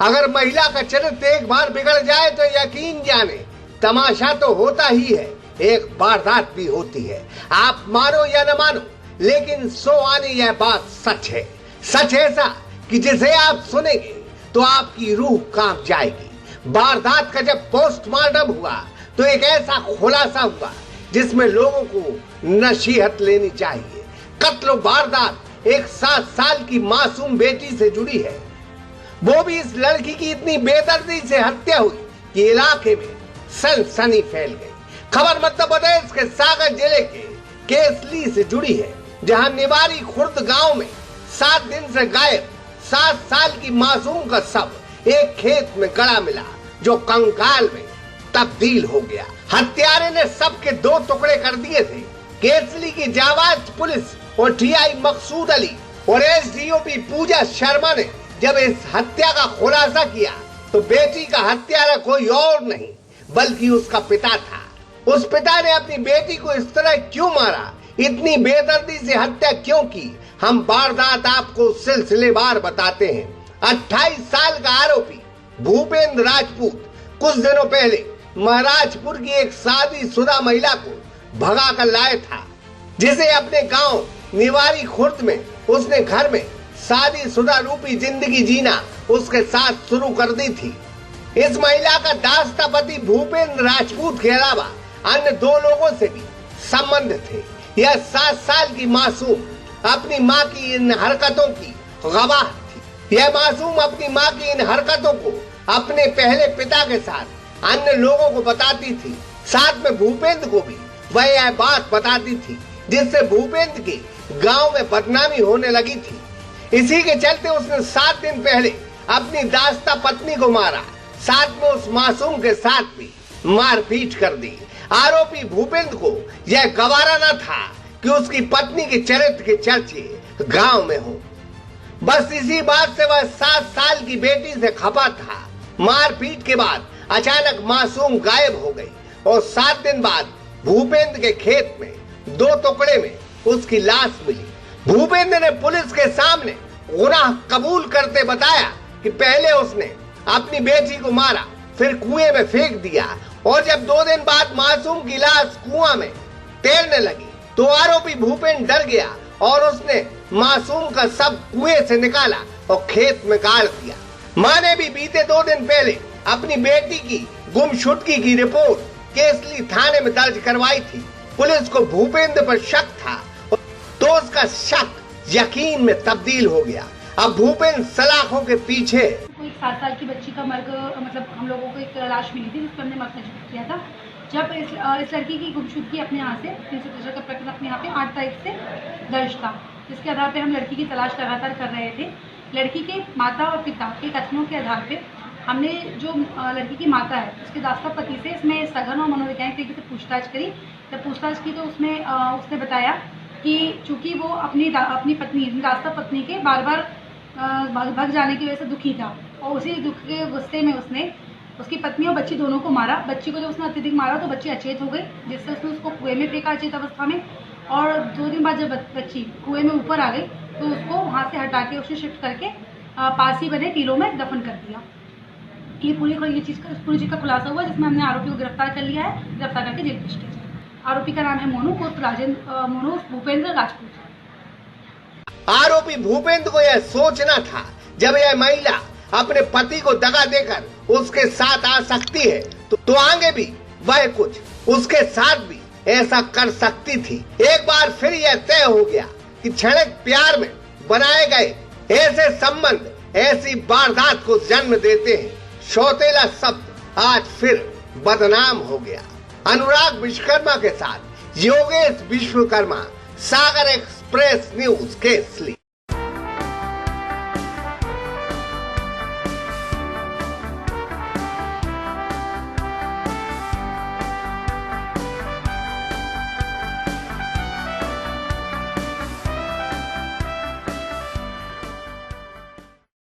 अगर महिला का चरित्र एक बार बिगड़ जाए तो यकीन जाने तमाशा तो होता ही है, एक वारदात भी होती है। आप मानो या न मानो, लेकिन सो आने यह बात सच है। सच ऐसा कि जिसे आप सुनेंगे तो आपकी रूह कांप जाएगी। वारदात का जब पोस्टमार्टम हुआ तो एक ऐसा खुलासा हुआ जिसमें लोगों को नसीहत लेनी चाहिए। कत्ल वारदात एक 7 साल की मासूम बेटी से जुड़ी है, वो भी इस लड़की की इतनी बेदर्दी से हत्या हुई कि इलाके में सनसनी फैल गई। खबर मध्य प्रदेश के सागर जिले के केसली से जुड़ी है, जहां निवारी खुर्द गांव में 7 दिन से गायब 7 साल की मासूम का शव एक खेत में गड़ा मिला, जो कंकाल में तब्दील हो गया। हत्यारे ने शव के 2 टुकड़े कर दिए थे। केसली की जाबाज पुलिस और टीआई मकसूद अली और एसडीओपी पूजा शर्मा ने जब इस हत्या का खुलासा किया तो बेटी का हत्यारा कोई और नहीं बल्कि उसका पिता था। उस पिता ने अपनी बेटी को इस तरह क्यों मारा, इतनी बेदर्दी से हत्या क्यों की, हम वारदात आपको सिलसिलेवार बताते हैं। 28 साल का आरोपी भूपेंद्र राजपूत कुछ दिनों पहले महाराजपुर की एक शादीशुदा महिला को भगा कर लाया था, जिसे अपने गांव निवारी खुर्द में उसने घर में शादीशुदा रूपी जिंदगी जीना उसके साथ शुरू कर दी थी। इस महिला का दास्ता पति भूपेंद्र राजपूत के अलावा अन्य 2 लोगों से भी संबंध थे। यह 7 साल की मासूम अपनी मां की इन हरकतों की गवाह थी। यह मासूम अपनी मां की इन हरकतों को अपने पहले पिता के साथ अन्य लोगों को बताती थी। साथ में भूपेंद्र को भी वह यह बात बताती थी, जिससे भूपेंद्र की गांव में बदनामी होने लगी थी। इसी के चलते उसने 7 दिन पहले अपनी दास्ता पत्नी को मारा, साथ में उस मासूम के साथ भी मारपीट कर दी। आरोपी भूपेंद्र को यह गवारा न था कि उसकी पत्नी के चरित्र के चर्चे गांव में हो। बस इसी बात से वह 7 साल की बेटी से खफा था। मारपीट के बाद अचानक मासूम गायब हो गई और 7 दिन बाद भूपेंद्र के खेत में 2 टुकड़े में उसकी लाश मिली। भूपेंद्र ने पुलिस के सामने गुनाह कबूल करते बताया कि पहले उसने अपनी बेटी को मारा, फिर कुएं में फेंक दिया और जब 2 दिन बाद मासूम की लाश कुआं में तैरने लगी तो आरोपी भूपेंद्र डर गया और उसने मासूम का शव कुएं से निकाला और खेत में गाड़ दिया। मां ने भी बीते 2 दिन पहले अपनी बेटी की गुमशुदगी की रिपोर्ट केसली थाने में दर्ज करवाई थी। पुलिस को भूपेंद्र पर शक था तो उसका शक यकीन में तब्दील हो गया। अब भूपेंद्र सलाखों के पीछे। कोई 7 साल की बच्ची का मर्ग मतलब हम लोगों को एक लाश मिली थी, जिस पर हमने मसला किया था। जब इस लड़की की गुमशुदगी अपने यहाँ से 363 का प्रकरण अपने यहाँ पे 8 तारीख से दर्ज था, जिसके आधार पे हम लड़की की तलाश लगातार कर रहे थे। लड़की के माता और पिता के कथनों के आधार पे हमने जो लड़की की माता है उसके दास्ता पति से इसमें सघन और मनोवैज्ञानिक तरीके से पूछताछ करी। जब पूछताछ की तो उसमें उसने बताया कि चूँकि वो अपनी पत्नी दास्ता पत्नी के बार बार भग जाने की वजह से दुखी था और उसी दुख के गुस्से में उसने उसकी पत्नी और बच्ची दोनों को मारा। बच्ची को जब उसने अत्यधिक मारा तो बच्ची अचेत हो गई, जिससे उसने उसको कुएं में फेंका अचेत अवस्था में। और 2 दिन बाद जब बच्ची कुएं में ऊपर आ गई तो उसको वहाँ से हटा के उसे शिफ्ट करके पास ही बने टीलों में दफन कर दिया। ये पूरी चीज़ का खुलासा हुआ, जिसमें हमने आरोपी को गिरफ्तार कर लिया है। गिरफ्तार करके जेल भेज दिया। आरोपी का नाम है मोनू भूपेंद्र राजपूत। आरोपी भूपेंद्र को यह सोचना था जब यह महिला अपने पति को दगा देकर उसके साथ आ सकती है तो आगे भी वह कुछ उसके साथ भी ऐसा कर सकती थी। एक बार फिर यह तय हो गया कि क्षणिक प्यार में बनाए गए ऐसे संबंध ऐसी वारदात को जन्म देते हैं। सौतेला शब्द आज फिर बदनाम हो गया। अनुराग विश्वकर्मा के साथ योगेश विश्वकर्मा, सागर एक्सप्रेस न्यूज केसली।